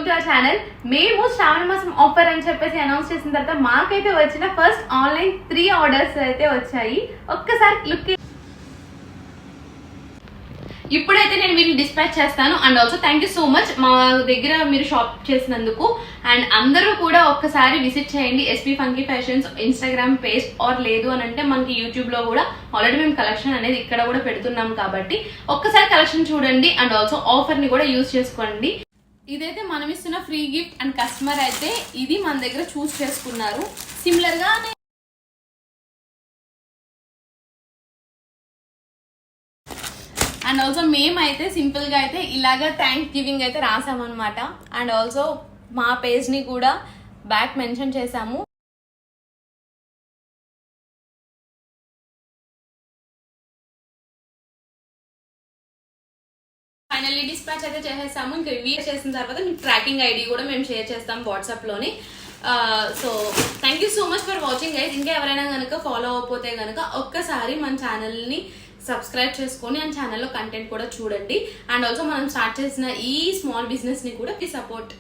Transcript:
Welcome to our channel. మేము శ్రావణ మాసం offer అని చెప్పేసి అనౌన్స్ చేసిన తర్వాత మాకైతే వచ్చిన ఫస్ట్ ఆన్లైన్ 3 ఆర్డర్స్ అయితే వచ్చాయి. ఒక్కసారి లుక్. ఇప్పుడైతే నేను వీళ్ళు డిస్పాచ్ చేస్తాను. And also thank you so much మా దగ్గర మీరు షాప్ చేసినందుకు. అండ్ అందరూ కూడా ఒక్కసారి విజిట్ చేయండి SP funky fashions Instagram page. ఆర్ లేదు అని అంటే మనకి యూట్యూబ్ లో కూడా ఆల్రెడీ మేము కలెక్షన్ అనేది ఇక్కడ కూడా పెడుతున్నాం కాబట్టి ఒక్కసారి కలెక్షన్ చూడండి. అండ్ ఆల్సో ఆఫర్ ని కూడా యూజ్ చేసుకోండి. ఇదైతే మనం ఇస్తున్న ఫ్రీ గిఫ్ట్. అండ్ కస్టమర్ అయితే ఇది మన దగ్గర చూస్ చేసుకున్నారు. సిమిలర్ గా అండ్ ఆల్సో మేమైతే సింపుల్ గా అయితే ఇలాగా థ్యాంక్స్ గివింగ్ అయితే రాసామన్నమాట. అండ్ ఆల్సో మా పేజ్ ని కూడా బ్యాక్ మెన్షన్ చేసాము. ఫైనల్లీ డిస్పాచ్ అయితే చేసేసాము. ఇంకా రివ్యూ చేసిన తర్వాత మీకు ట్రాకింగ్ ఐడి కూడా మేము షేర్ చేస్తాం వాట్సాప్ లోని. So thank you so much for watching guys. ఇంకా ఎవరైనా కనుక ఫాలో అవ్వకపోతే కనుక ఒక్కసారి మన ఛానల్ ని సబ్స్క్రైబ్ చేసుకొని అండ్ ఛానల్లో కంటెంట్ కూడా చూడండి. అండ్ ఆల్సో మనం స్టార్ట్ చేసిన ఈ స్మాల్ బిజినెస్ ని కూడా సపోర్ట్